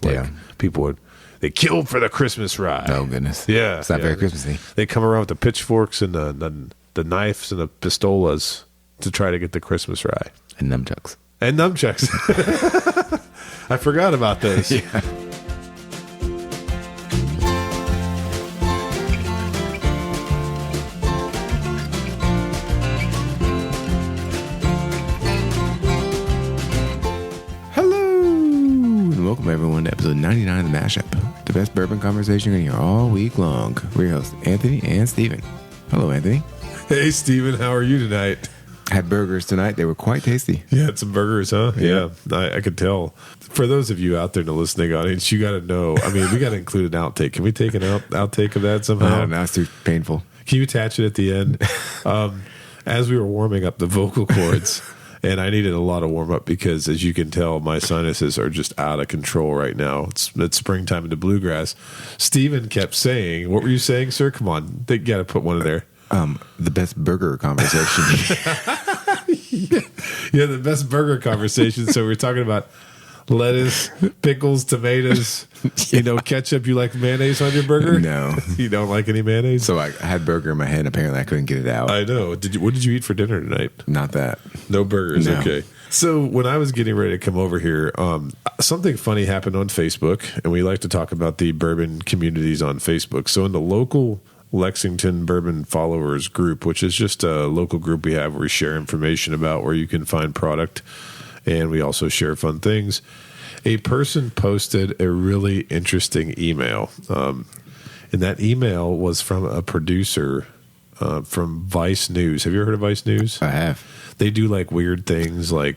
Like they killed for the Christmas rye. Oh goodness. Yeah. It's not very Christmassy. They come around with the pitchforks and the knives and the pistolas to try to get the Christmas rye. And nunchucks. I forgot about those. Yeah. Welcome everyone to episode 99 of The Mashup, the best bourbon conversation you're going to hear all week long. We're your hosts, Anthony and Steven. Hello, Anthony. Hey, Steven, how are you tonight? Had burgers tonight. They were quite tasty. You had some burgers, huh? Yeah. I could tell. For those of you out there in the listening audience, you got to know. I mean, we got to include an outtake. Can we take an outtake of that somehow? No, it's too painful. Can you attach it at the end? As we were warming up the vocal cords, and I needed a lot of warm up because, as you can tell, my sinuses are just out of control right now. It's springtime into bluegrass. Steven kept saying, what were you saying, sir? Come on. They got to put one in there. The best burger conversation. Yeah, the best burger conversation. So we're talking about lettuce, pickles, tomatoes, ketchup. You like mayonnaise on your burger? No. You don't like any mayonnaise? So I had burger in my head. Apparently I couldn't get it out. I know. What did you eat for dinner tonight? Not that. No burgers. No. Okay. So when I was getting ready to come over here, something funny happened on Facebook, and we like to talk about the bourbon communities on Facebook. So in the local Lexington Bourbon Followers group, which is just a local group we have where we share information about where you can find product, and we also share fun things. A person posted a really interesting email, and that email was from a producer from Vice News. Have you ever heard of Vice News? I have. They do like weird things like...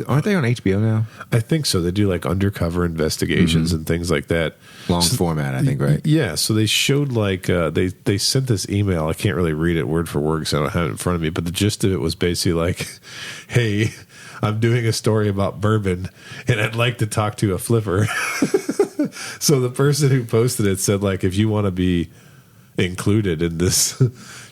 Aren't they on HBO now? I think so. They do like undercover investigations and things like that. Long format, I think, right? Yeah. So they showed like... they sent this email. I can't really read it word for word because I don't have it in front of me. But the gist of it was basically like, hey, I'm doing a story about bourbon and I'd like to talk to a flipper. So the person who posted it said like, if you want to be included in this...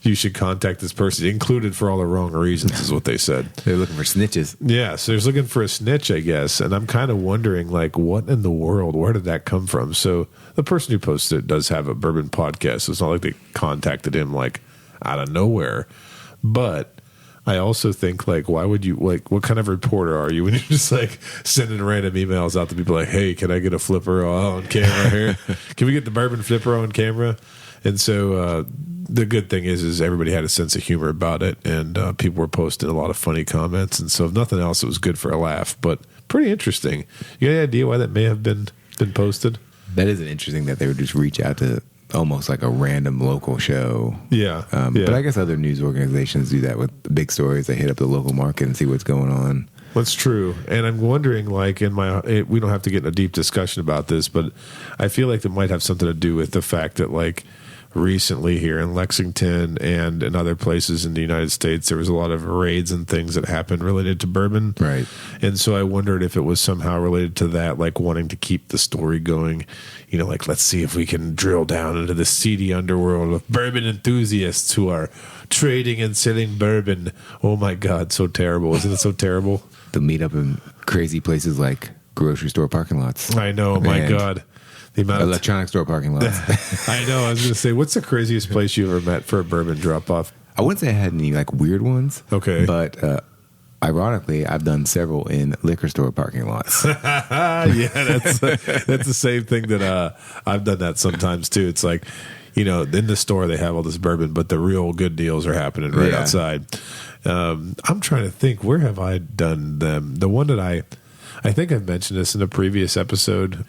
you should contact this person. Included for all the wrong reasons is what they said. They're looking for snitches. Yeah, so they're looking for a snitch, I guess. And I'm kind of wondering, like, what in the world? Where did that come from? So the person who posted it does have a bourbon podcast. So it's not like they contacted him, like, out of nowhere. But I also think, like, why would you, like, what kind of reporter are you when you're just, like, sending random emails out to people like, hey, can I get a flipper on camera here? Can we get the bourbon flipper on camera? And so the good thing is everybody had a sense of humor about it, and people were posting a lot of funny comments. And so if nothing else, it was good for a laugh, but pretty interesting. You got any idea why that may have been posted? That isn't interesting that they would just reach out to almost like a random local show. Yeah. But I guess other news organizations do that with big stories. They hit up the local market and see what's going on. That's true. And I'm wondering, like, we don't have to get in a deep discussion about this, but I feel like it might have something to do with the fact that, like, recently here in Lexington and in other places in the United States, there was a lot of raids and things that happened related to bourbon. Right. And so I wondered if it was somehow related to that, like wanting to keep the story going, like, let's see if we can drill down into the seedy underworld of bourbon enthusiasts who are trading and selling bourbon. Oh my God, so terrible. Isn't it so terrible? They'll meet up in crazy places like grocery store parking lots. I know, my God. The amount electronic store parking lots. I know. I was going to say, what's the craziest place you ever met for a bourbon drop off? I wouldn't say I had any like weird ones. Okay. But ironically, I've done several in liquor store parking lots. Yeah, that's the same thing that I've done that sometimes too. It's like, in the store they have all this bourbon, but the real good deals are happening right outside. I'm trying to think, where have I done them? The one that I think I've mentioned this in a previous episode.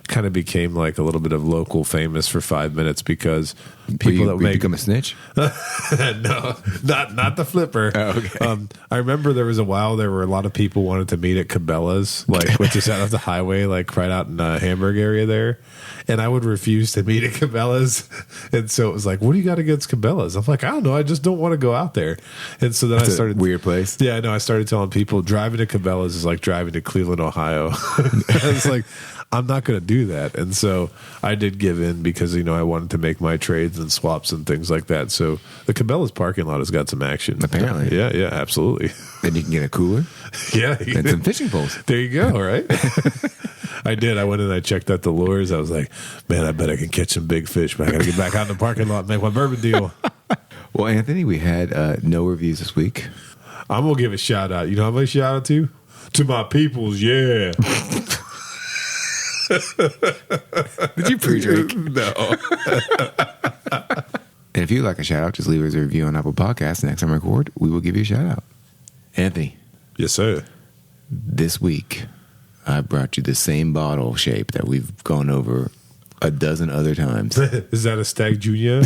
Kind of became like a little bit of local famous for 5 minutes because people that become a snitch. No, not the flipper. Oh, okay. I remember there was a while there were a lot of people wanted to meet at Cabela's, like which is out of the highway, like right out in the Hamburg area there. And I would refuse to meet at Cabela's, and so it was like, "What do you got against Cabela's?" I'm like, "I don't know. I just don't want to go out there." And so then I started weird place. Yeah, I know. I started telling people driving to Cabela's is like driving to Cleveland, Ohio. I was like, I'm not going to do do that. And so I did give in because, I wanted to make my trades and swaps and things like that. So the Cabela's parking lot has got some action. Apparently. Yeah, absolutely. Then you can get a cooler. Yeah. And some fishing poles. There you go, right? I did. I went in and I checked out the lures. I was like, man, I bet I can catch some big fish, but I got to get back out in the parking lot and make my bourbon deal. Well, Anthony, we had no reviews this week. I'm going to give a shout out. You know how much shout out to? To my peoples, yeah. Did you pre-drink? No. And if you'd like a shout out, just leave us a review on Apple Podcasts. Next time I record, we will give you a shout out. Anthony. Yes, sir. This week, I brought you the same bottle shape that we've gone over a dozen other times. Is that a Stag Junior?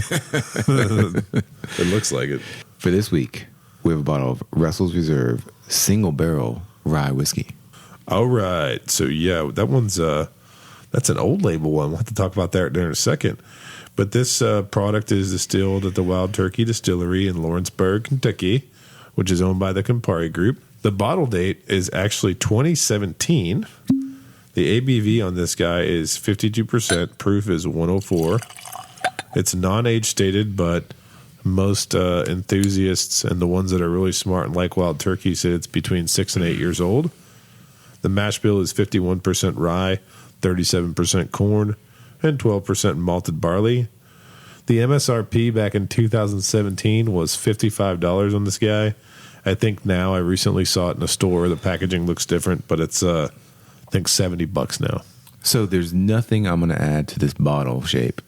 It looks like it. For this week, we have a bottle of Russell's Reserve single barrel rye whiskey. All right. So, yeah, that one's that's an old label one. We'll have to talk about that in a second. But this product is distilled at the Wild Turkey Distillery in Lawrenceburg, Kentucky, which is owned by the Campari Group. The bottle date is actually 2017. The ABV on this guy is 52%. Proof is 104. It's non-age stated, but most enthusiasts and the ones that are really smart and like Wild Turkey said it's between 6 and 8 years old. The mash bill is 51% rye, 37% corn, and 12% malted barley. The MSRP back in 2017 was $55 on this guy. I think now, I recently saw it in a store. The packaging looks different, but it's, I think, $70 now. So there's nothing I'm going to add to this bottle shape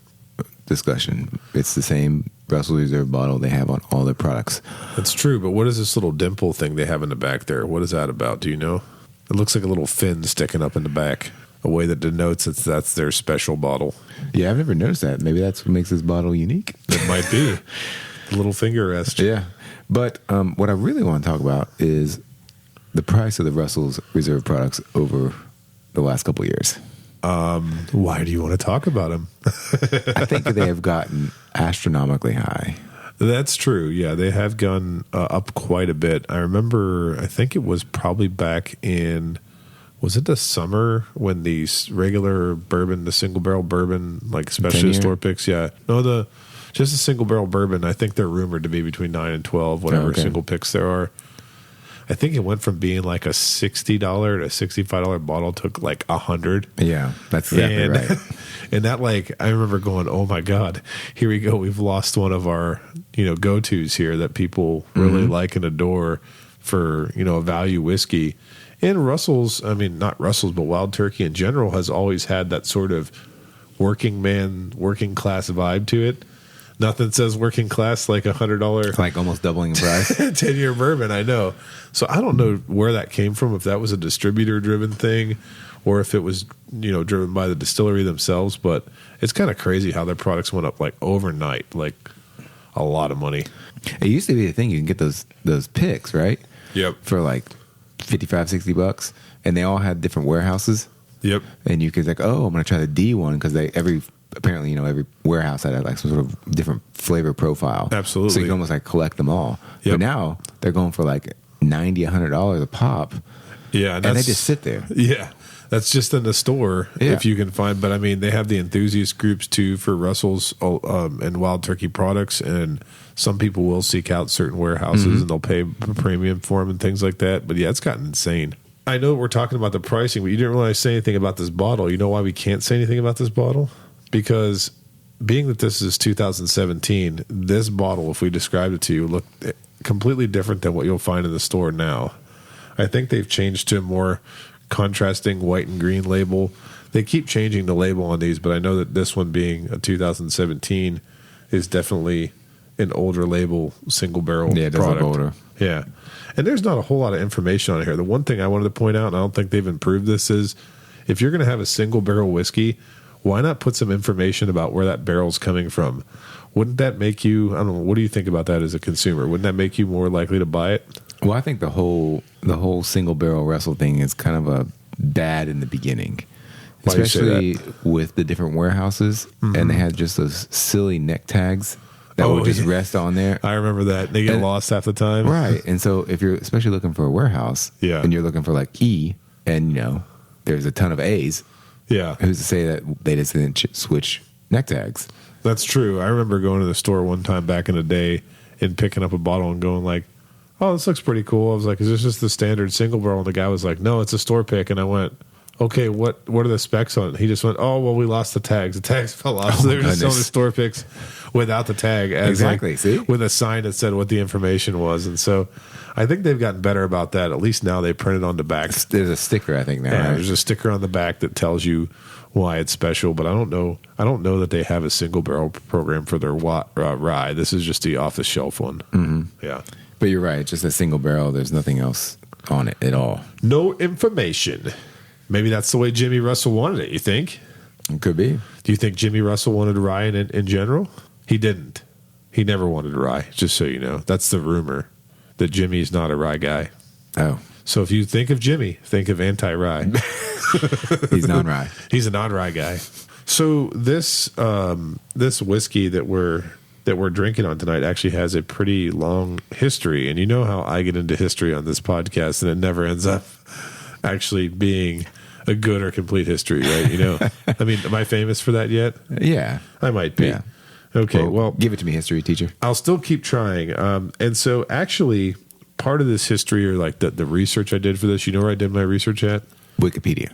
discussion. It's the same Russell Reserve bottle they have on all their products. That's true, but what is this little dimple thing they have in the back there? What is that about? Do you know? It looks like a little fin sticking up in the back, a way that denotes that's their special bottle. Yeah, I've never noticed that. Maybe that's what makes this bottle unique. It might be. The little finger rest. Yeah. But what I really want to talk about is the price of the Russell's Reserve products over the last couple of years. Why do you want to talk about them? I think they have gotten astronomically high. That's true. Yeah, they have gone up quite a bit. I remember, I think it was probably back in, was it the summer when the regular bourbon, the single barrel bourbon, like specialty store picks? Yeah. No, just a single barrel bourbon. I think they're rumored to be between 9 and 12, whatever single picks there are. I think it went from being like a $60 to $65 bottle to like $100. Yeah, that's exactly right. And that, like, I remember going, oh my God, here we go. We've lost one of our, go-tos here that people really like and adore for, a value whiskey. And Russell's, I mean, not Russell's, but Wild Turkey in general has always had that sort of working class vibe to it. Nothing says working class like $100, like almost doubling the price. 10-year bourbon. I know. So I don't know where that came from. If that was a distributor-driven thing, or if it was driven by the distillery themselves. But it's kind of crazy how their products went up like overnight, like a lot of money. It used to be the thing you can get those picks, right? Yep. For like $55-$60, and they all had different warehouses. Yep. And you could like, oh, I'm going to try the D one because apparently, every warehouse had like some sort of different flavor profile. Absolutely. So you can almost like collect them all. Yep. But now they're going for like $90, $100 a pop. Yeah. And they just sit there. Yeah. That's just in the store if you can find. But I mean, they have the enthusiast groups too for Russell's and Wild Turkey products. And some people will seek out certain warehouses and they'll pay a premium for them and things like that. But yeah, it's gotten insane. I know we're talking about the pricing, but you didn't really say anything about this bottle. You know why we can't say anything about this bottle? Because being that this is 2017, this bottle, if we described it to you, looked completely different than what you'll find in the store now. I think they've changed to a more contrasting white and green label. They keep changing the label on these, but I know that this one being a 2017 is definitely an older label, single barrel product. Look older. Yeah. And there's not a whole lot of information on here. The one thing I wanted to point out, and I don't think they've improved this, is if you're going to have a single barrel whiskey, why not put some information about where that barrel's coming from? Wouldn't that make you, I don't know, what do you think about that as a consumer? Wouldn't that make you more likely to buy it? Well, I think the whole single barrel Russell thing is kind of a bad in the beginning. Why Especially with the different warehouses, and they had just those silly neck tags that would just rest on there. I remember that. They get lost half the time. Right. And so if you're especially looking for a warehouse, and you're looking for like E, and there's a ton of A's, Yeah. Who's to say that they just didn't switch neck tags? That's true. I remember going to the store one time back in the day and picking up a bottle and going like, oh, this looks pretty cool. I was like, is this just the standard single barrel? And the guy was like, no, it's a store pick. And I went, okay, what are the specs on it? He just went, oh, well, we lost the tags. The tags fell off. So they were just selling the store picks without the tag. Exactly. See? With a sign that said what the information was. And so I think they've gotten better about that. At least now they print it on the back. There's a sticker, I think, now. Yeah, right? there's a sticker on the back that tells you why it's special, but I don't know that they have a single barrel program for their rye. This is just the off the shelf one. Mm-hmm. Yeah, but you're right. Just a single barrel. There's nothing else on it at all. No information. Maybe that's the way Jimmy Russell wanted it. You think? It could be. Do you think Jimmy Russell wanted rye in general? He didn't. He never wanted rye. Just so you know, that's the rumor that Jimmy's not a rye guy. Oh. So if you think of Jimmy, think of anti-rye. He's non-rye. He's a non-rye guy. So this whiskey that we're drinking on tonight actually has a pretty long history, and you know how I get into history on this podcast, and it never ends up actually being a good or complete history, right? You know, I mean, am I famous for that yet? Yeah, I might be. Yeah. Okay, well, give it to me, history teacher. I'll still keep trying. And so actually, part of this history, or like the research I did for this, you know where I did my research at? Wikipedia.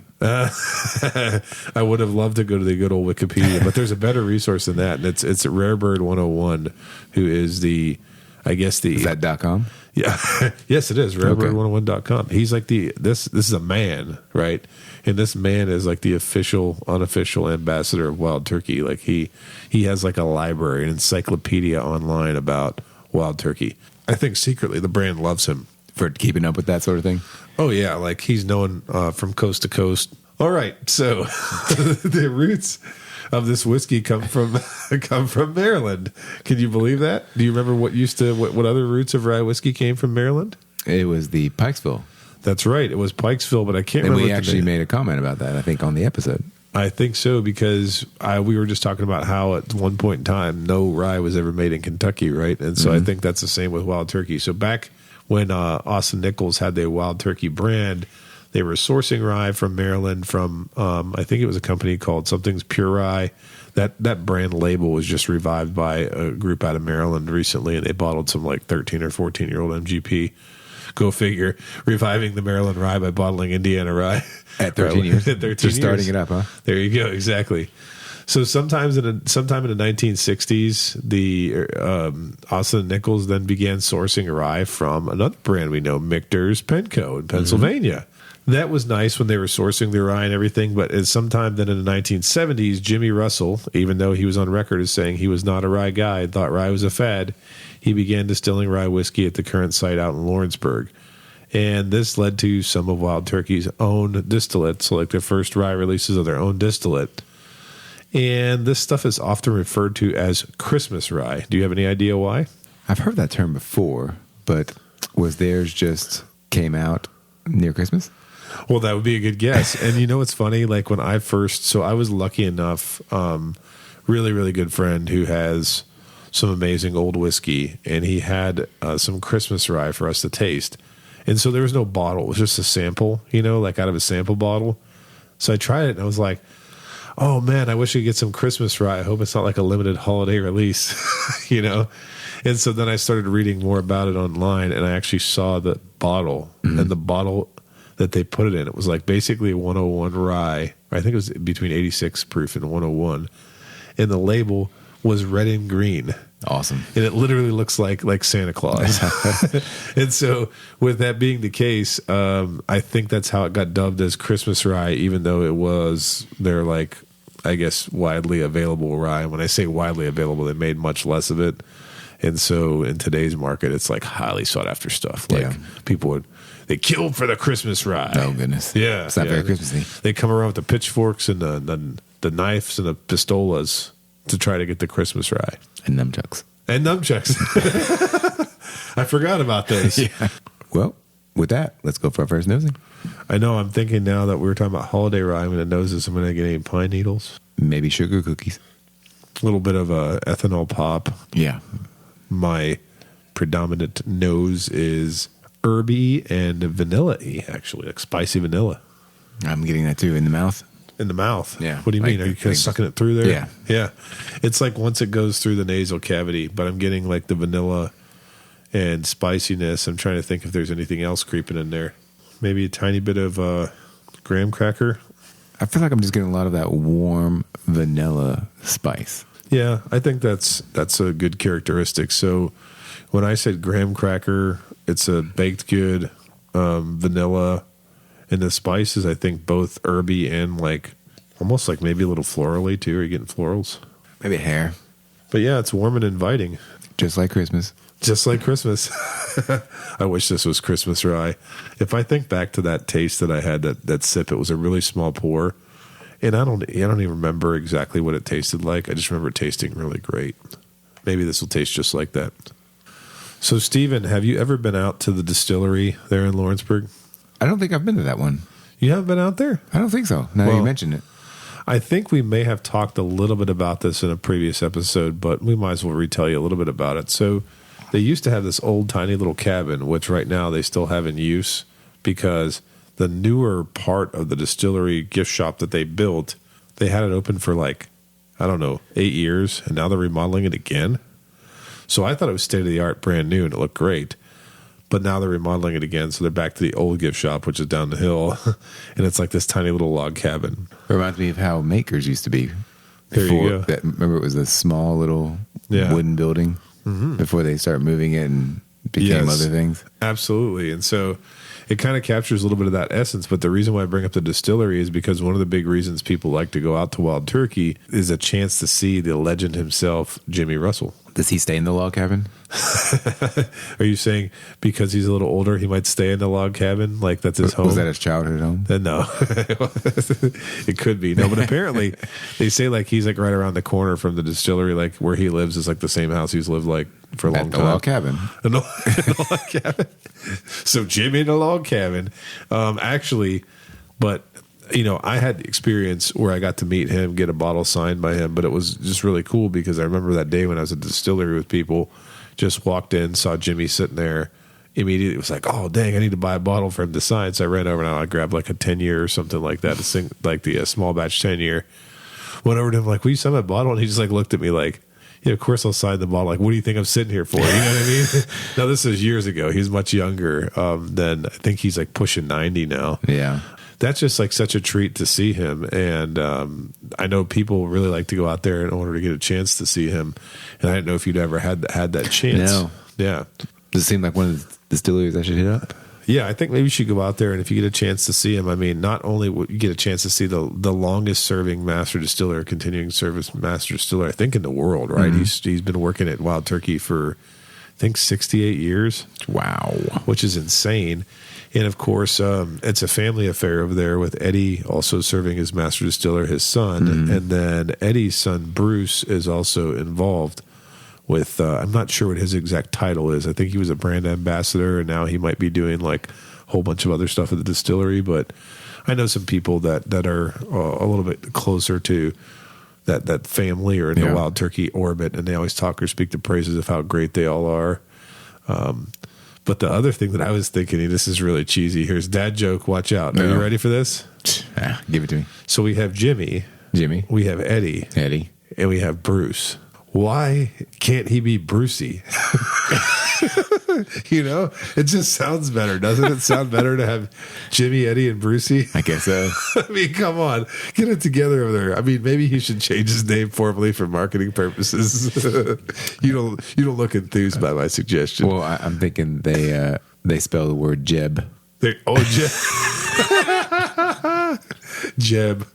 I would have loved to go to the good old Wikipedia, but there's a better resource than that, and it's Rarebird 101, who is is that .com? Yeah. Yes, it is. Rarebird101.com. He's like this is a man, right? And this man is like the unofficial ambassador of wild turkey. Like he has like a library, an encyclopedia online about wild turkey. I think secretly the brand loves him for keeping up with that sort of thing. Oh yeah, like he's known from coast to coast. All right, so the roots of this whiskey come from Maryland. Can you believe that? Do you remember what other roots of rye whiskey came from Maryland? It was the Pikesville. That's right. It was Pikesville, but I can't remember. And we actually made a comment about that, I think, on the episode. I think so, because we were just talking about how at one point in time no rye was ever made in Kentucky, right? And so I think that's the same with wild turkey. So back when Austin Nichols had the wild turkey brand, they were sourcing rye from Maryland from I think it was a company called Something's Pure Rye. That brand label was just revived by a group out of Maryland recently, and they bottled some like 13 or 14-year-old MGP. Go figure, reviving the Maryland rye by bottling Indiana rye at 13 years. At 13 just years. Starting it up, huh? There you go, exactly. So sometime in the 1960s, the Austin Nichols then began sourcing rye from another brand we know, Michter's Penco in Pennsylvania. That was nice when they were sourcing their rye and everything, but at sometime then in the 1970s, Jimmy Russell, even though he was on record as saying he was not a rye guy and thought rye was a fad, he began distilling rye whiskey at the current site out in Lawrenceburg. And this led to some of Wild Turkey's own distillates, so like their first rye releases of their own distillate. And this stuff is often referred to as Christmas rye. Do you have any idea why? I've heard that term before, but was theirs just came out near Christmas? Well, that would be a good guess. And you know what's funny? Like when I was lucky enough, really, really good friend who has some amazing old whiskey, and he had some Christmas rye for us to taste. And so there was no bottle. It was just a sample, like out of a sample bottle. So I tried it, and I was like, oh, man, I wish I could get some Christmas rye. I hope it's not like a limited holiday release, And so then I started reading more about it online, and I actually saw the bottle, and the bottle that they put it in, it was like basically 101 rye. I think it was between 86 proof and 101. And the label was red and green. Awesome. And it literally looks like Santa Claus. And so with that being the case, I think that's how it got dubbed as Christmas rye, even though it was their, like, I guess, widely available rye. When I say widely available, they made much less of it. And so in today's market, it's like highly sought after stuff. Like people they killed for the Christmas rye. Oh, goodness. Yeah. It's not very Christmassy. They come around with the pitchforks and the knives and the pistolas to try to get the Christmas rye. And nunchucks. I forgot about those. Yeah. Well, with that, let's go for our first nosing. I know. I'm thinking now that we were talking about holiday rye, I'm going to nose this. I'm going to get any pine needles. Maybe sugar cookies. A little bit of ethanol pop. Yeah. My predominant nose is herby and vanilla-y, actually, like spicy vanilla. I'm getting that too in the mouth. In the mouth? Yeah. What do you mean? Are you kind of sucking it through there? Yeah. Yeah. It's like once it goes through the nasal cavity, but I'm getting like the vanilla and spiciness. I'm trying to think if there's anything else creeping in there. Maybe a tiny bit of graham cracker. I feel like I'm just getting a lot of that warm vanilla spice. Yeah, I think that's a good characteristic. So when I said graham cracker, it's a baked good, vanilla, and the spices, I think both herby and like almost like maybe a little florally too. Are you getting florals? Maybe hair. But yeah, it's warm and inviting. Just like Christmas. Just like Christmas. I wish this was Christmas rye. If I think back to that taste that I had, that sip, it was a really small pour. And I don't even remember exactly what it tasted like. I just remember it tasting really great. Maybe this will taste just like that. So, Stephen, have you ever been out to the distillery there in Lawrenceburg? I don't think I've been to that one. You haven't been out there? I don't think so. Now you mentioned it. I think we may have talked a little bit about this in a previous episode, but we might as well retell you a little bit about it. So they used to have this old tiny little cabin, which right now they still have in use because the newer part of the distillery gift shop that they built, they had it open for 8 years, and now they're remodeling it again. So I thought it was state-of-the-art, brand new, and it looked great. But now they're remodeling it again, so they're back to the old gift shop, which is down the hill, and it's like this tiny little log cabin. It reminds me of how Makers used to be. There you go. Remember, it was a small little wooden building before they started moving it and became other things. Absolutely. And so it kind of captures a little bit of that essence. But the reason why I bring up the distillery is because one of the big reasons people like to go out to Wild Turkey is a chance to see the legend himself, Jimmy Russell. Does he stay in the log cabin? Are you saying because he's a little older, he might stay in the log cabin? Like that's his home? Was that his childhood home? No. It could be. No, but apparently they say like he's like right around the corner from the distillery, like where he lives is like the same house he's lived like for a long time. The log cabin. In the log cabin. So Jimmy in the log cabin. Actually, but I had experience where I got to meet him, get a bottle signed by him, but it was just really cool because I remember that day when I was at the distillery with people, just walked in, saw Jimmy sitting there, immediately was like, oh, dang, I need to buy a bottle for him to sign. So I ran over and I grabbed like a 10-year or something like that, the small batch 10-year. Went over to him like, will you sign my bottle? And he just like looked at me like, yeah, of course I'll sign the bottle. Like, what do you think I'm sitting here for? You know what I mean? Now, this is years ago. He's much younger than, I think he's like pushing 90 now. Yeah. That's just like such a treat to see him. And I know people really like to go out there in order to get a chance to see him. And I didn't know if you'd ever had that chance. No. Yeah. Does it seem like one of the distilleries I should hit up? Yeah, I think maybe you should go out there. And if you get a chance to see him, I mean, not only would you get a chance to see the longest serving master distiller, continuing service master distiller, I think in the world, right? Mm-hmm. He's been working at Wild Turkey for, I think, 68 years. Wow. Which is insane. And of course, it's a family affair over there with Eddie also serving as master distiller, his son. Mm-hmm. And then Eddie's son, Bruce, is also involved with, I'm not sure what his exact title is. I think he was a brand ambassador, and now he might be doing like a whole bunch of other stuff at the distillery. But I know some people that are a little bit closer to that family or in the Wild Turkey orbit, and they always talk or speak the praises of how great they all are. But the other thing that I was thinking, and this is really cheesy, here's dad joke, watch out. No. Are you ready for this? Give it to me. So we have Jimmy, we have Eddie, and we have Bruce. Why can't he be Brucey? It just sounds better. Doesn't it sound better to have Jimmy, Eddie, and Brucey? I guess so. I mean, come on. Get it together over there. I mean, maybe he should change his name formally for marketing purposes. You don't look enthused by my suggestion. Well, I'm thinking they spell the word Jeb. Jeb. Jeb.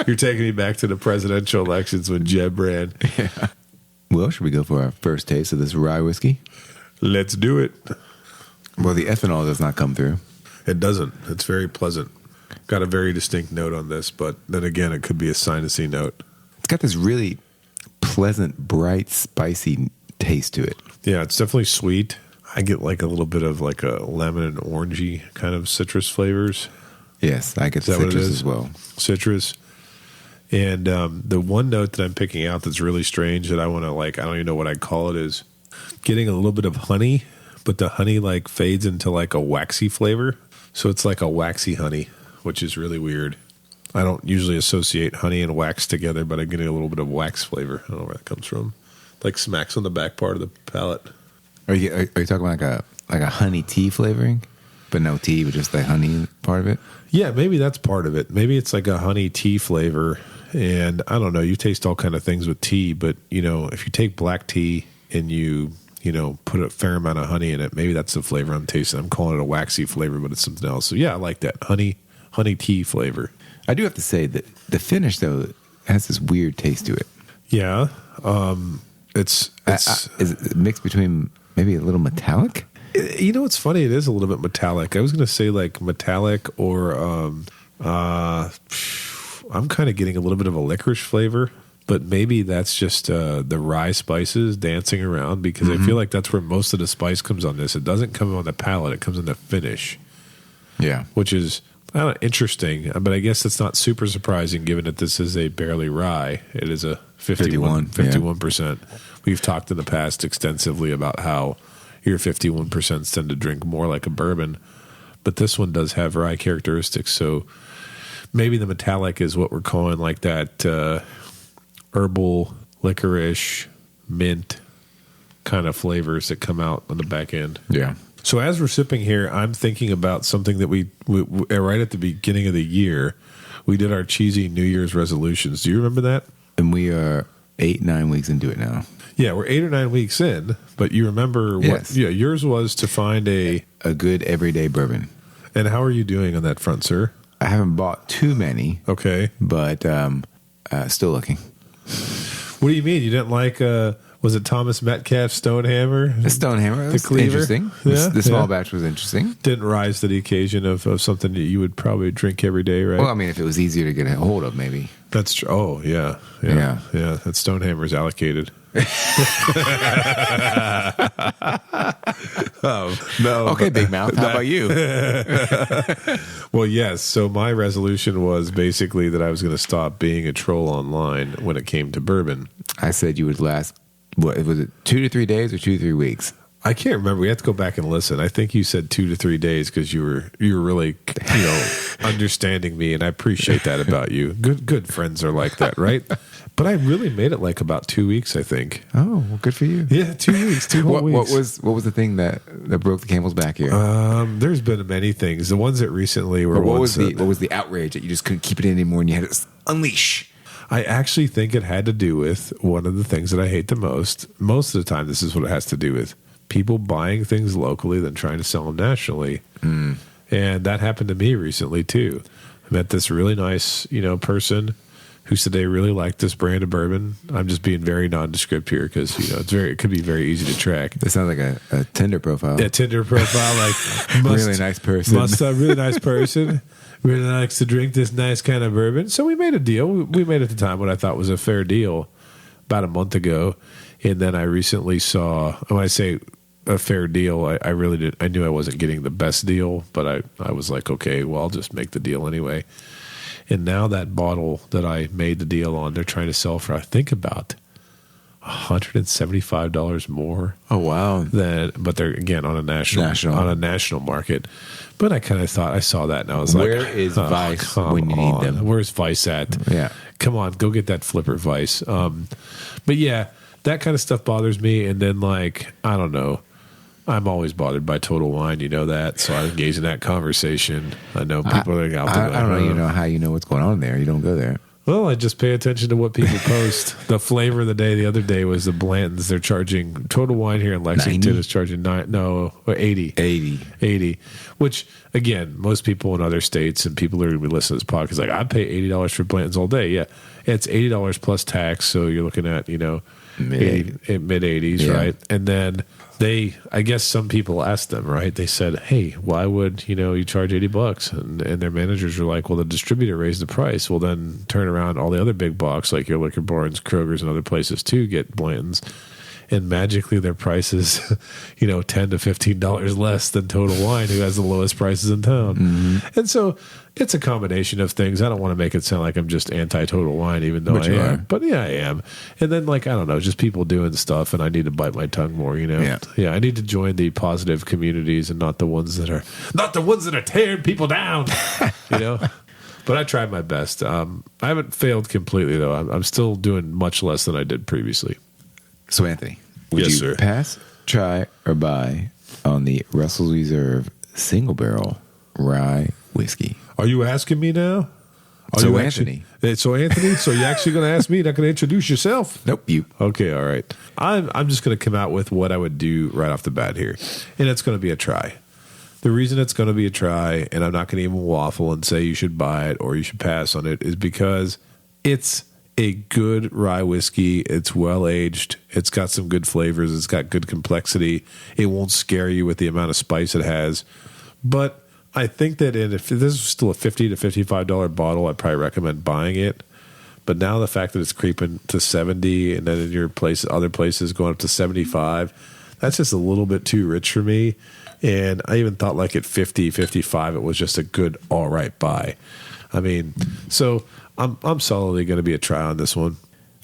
You're taking me back to the presidential elections when Jeb ran. Yeah. Well, should we go for our first taste of this rye whiskey? Let's do it. Well, the ethanol does not come through. It doesn't. It's very pleasant. Got a very distinct note on this, but then again, it could be a sinusy note. It's got this really pleasant, bright, spicy taste to it. Yeah, it's definitely sweet. I get like a little bit of like a lemon and orangey kind of citrus flavors. Yes, I get citrus as well. Citrus. And the one note that I'm picking out that's really strange that I want to I don't even know what I'd call it, is getting a little bit of honey, but the honey like fades into like a waxy flavor. So it's like a waxy honey, which is really weird. I don't usually associate honey and wax together, but I'm getting a little bit of wax flavor. I don't know where that comes from. Like smacks on the back part of the palate. Are you talking about like a honey tea flavoring, but no tea, but just the honey part of it? Yeah, maybe that's part of it. Maybe it's like a honey tea flavor, and I don't know. You taste all kind of things with tea, but if you take black tea and you put a fair amount of honey in it, maybe that's the flavor I'm tasting. I'm calling it a waxy flavor, but it's something else. So yeah, I like that honey tea flavor. I do have to say that the finish though has this weird taste to it. Yeah, it's is it mixed between maybe a little metallic? It's funny. It is a little bit metallic. I was going to say like metallic, or I'm kind of getting a little bit of a licorice flavor, but maybe that's just the rye spices dancing around, because I feel like that's where most of the spice comes on this. It doesn't come on the palate; it comes in the finish. Yeah, which is interesting, but I guess it's not super surprising given that this is a barley rye. It is a 51%. We've talked in the past extensively about how your 51% tend to drink more like a bourbon, but this one does have rye characteristics. So maybe the metallic is what we're calling like that herbal, licorice, mint kind of flavors that come out on the back end. Yeah. So as we're sipping here, I'm thinking about something that we right at the beginning of the year, we did our cheesy New Year's resolutions. Do you remember that? And we are 8-9 weeks into it now. Yeah, we're 8 or 9 weeks in, but you remember what? Yeah, yours was to find a good everyday bourbon. And how are you doing on that front, sir? I haven't bought too many. Okay, but still looking. What do you mean? You didn't like? Was it Thomas Metcalf Stonehammer? The Stonehammer, the cleaver? Interesting. Yeah, the small batch was interesting. Didn't rise to the occasion of something that you would probably drink every day, right? Well, I mean, if it was easier to get a hold of, maybe. That's true. Oh, yeah. That Stonehammer's allocated. No. Okay, Big Mouth. How about you? Well, yes. So my resolution was basically that I was going to stop being a troll online when it came to bourbon. I said you would last, what was it, 2 to 3 days or 2 to 3 weeks? I can't remember. We have to go back and listen. I think you said 2 to 3 days because you were really understanding me, and I appreciate that about you. Good friends are like that, right? But I really made it like about 2 weeks, I think. Oh, well, good for you. Yeah, 2 weeks, 2 whole weeks. What was the thing that broke the camel's back here? There's been many things. The ones that recently were. What was the outrage that you just couldn't keep it in anymore and you had to unleash? I actually think it had to do with one of the things that I hate the most. Most of the time, this is what it has to do with. People buying things locally then trying to sell them nationally. And that happened to me recently too. I met this really nice, person who said they really liked this brand of bourbon. I'm just being very nondescript here because, it could be very easy to track. This sounds like a Tinder profile. Yeah, Tinder profile, like really nice person. Really nice person. Really likes to drink this nice kind of bourbon. So we made a deal. We made at the time what I thought was a fair deal about a month ago. And then I recently saw, when I say a fair deal, I really did. I knew I wasn't getting the best deal, but I was like, okay, well, I'll just make the deal anyway. And now that bottle that I made the deal on, they're trying to sell for, I think, about $175 more. Oh wow! But they're again on a national market. But I kind of thought I saw that and I was like, where is Vice when you need them? Where's Vice at? Yeah, come on, go get that flipper Vice. But yeah, that kind of stuff bothers me. And then like I don't know. I'm always bothered by Total Wine, you know that. So I engage in that conversation. I know people are out there. I don't know. You know how you know what's going on there. You don't go there. Well, I just pay attention to what people post. The flavor of the day the other day was the Blantons. They're charging Total Wine here in Lexington 90? Is charging 80. 80. Which again, most people in other states and people who are going to be listening to this podcast like, I pay $80 for Blantons all day. Yeah, it's $80 plus tax. So you're looking at mid 80s, right? And then I guess some people asked them, right? They said, hey, why would, you charge $80? And their managers were like, well, the distributor raised the price. Well, then turn around all the other big box, like your Liquor Barns, Kroger's, and other places too, get Blantons. And magically their prices, $10 to $15 less than Total Wine, who has the lowest prices in town. Mm-hmm. And so it's a combination of things. I don't want to make it sound like I'm just anti-Total Wine, even though I am. But yeah, I am. And then I don't know, just people doing stuff, and I need to bite my tongue more, Yeah, I need to join the positive communities and not the ones that are tearing people down, But But I tried my best. I haven't failed completely, though. I'm still doing much less than I did previously. So, Anthony, would Yes, you sir. pass, try, or buy on the Russell's Reserve single barrel rye whiskey? Are you asking me now? Are So, you Anthony. So you're actually going to ask me? You're not going to introduce yourself? Nope, you. Okay, all right. I'm just going to come out with what I would do right off the bat here, and it's going to be a try. The reason it's going to be a try, and I'm not going to even waffle and say you should buy it or you should pass on it, is because it's a good rye whiskey. It's well aged. It's got some good flavors. It's got good complexity. It won't scare you with the amount of spice it has. But I think that if this is still a $50 to $55 bottle, I'd probably recommend buying it. But now the fact that it's creeping to 70 and then in your place, other places going up to 75, that's just a little bit too rich for me. And I even thought like at 50, 55, it was just a good, all right buy. I mean, so I'm solidly going to be a try on this one.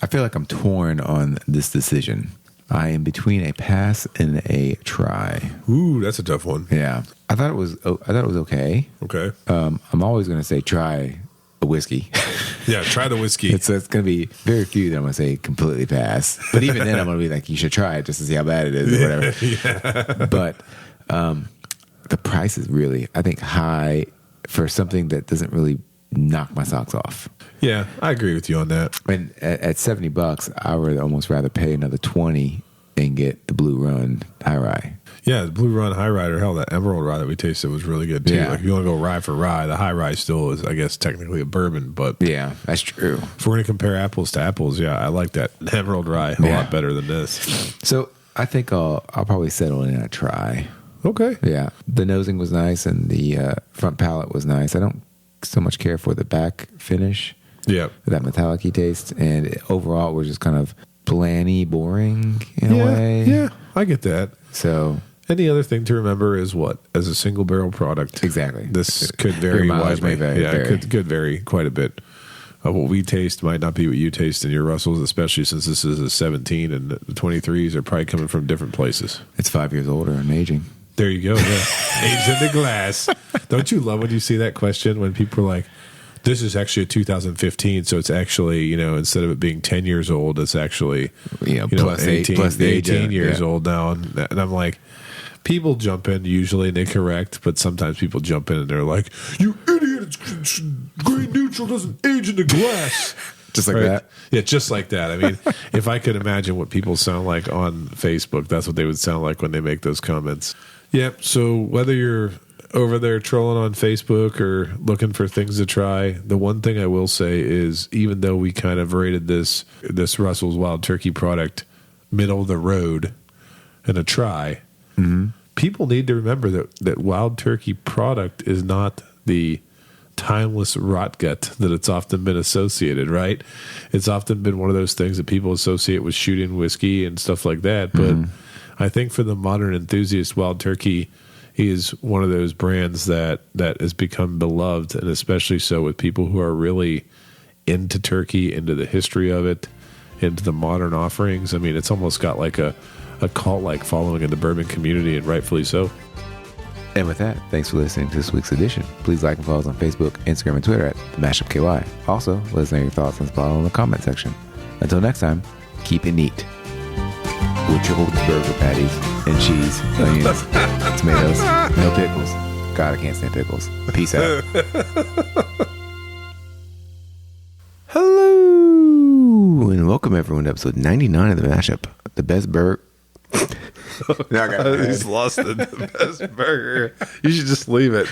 I feel like I'm torn on this decision. I am between a pass and a try. Ooh, that's a tough one. Yeah, I thought it was okay. Okay. I'm always going to say try a whiskey. Yeah, try the whiskey. It's going to be very few that I'm going to say completely pass. But even then, I'm going to be like, you should try it just to see how bad it is or whatever. Yeah. But the price is really, I think, high for something that doesn't really knock my socks off. Yeah, I agree with you on that. And at $70, I would almost rather pay another $20 and get the Blue Run High Rye. Yeah, the Blue Run High Rye, or hell, that Emerald Rye that we tasted was really good too. Yeah. Like if you want to go rye for rye, the High Rye still is, I guess, technically a bourbon. But Yeah, that's true. if we're going to compare apples to apples, yeah, I like that Emerald Rye a Yeah. lot better than this. So I think I'll probably settle in a try. Okay. Yeah, the nosing was nice and the front palate was nice. I don't so much care for the back finish, Yeah. that metallic-y taste, and overall it was just kind of blandy, boring in a way. Yeah, I get that. So And the other thing to remember is what? As a single barrel product, exactly, this could vary Your mileage widely. may vary. It could vary quite a bit. What we taste might not be what you taste in your Russells, especially since this is a 17 and the 23s are probably coming from different places. It's 5 years older and aging. There you go. Yeah. Aged in the glass. Don't you love when you see that question when people are like, this is actually a 2015, so it's actually, instead of it being 10 years old, it's actually, plus 18, plus the age, 18 years yeah. old now. And I'm like, people jump in usually and they correct, but sometimes people jump in and they're like, you idiot, it's green neutral doesn't age in the glass. Just like Right? that. Yeah, just like that. I mean, if I could imagine what people sound like on Facebook, that's what they would sound like when they make those comments. Yep. So whether you're over there trolling on Facebook or looking for things to try, the one thing I will say is, even though we kind of rated this Russell's Wild Turkey product middle of the road and a try, people need to remember that Wild Turkey product is not the timeless rot gut that it's often been associated, right? It's often been one of those things that people associate with shooting whiskey and stuff like that. But I think for the modern enthusiast, Wild Turkey is one of those brands that has become beloved, and especially so with people who are really into turkey, into the history of it, into the modern offerings. I mean, it's almost got like a cult-like following in the bourbon community, and rightfully so. And with that, thanks for listening to this week's edition. Please like and follow us on Facebook, Instagram, and Twitter at The Mashup KY. Also, let us know your thoughts and spot on the comment section. Until next time, keep it neat. With triple burger patties and cheese, onions, tomatoes, no pickles. God, I can't stand pickles. Peace out. Hello, and welcome everyone to episode 99 of The Mashup, the best burger. He's lost the best burger. You should just leave it.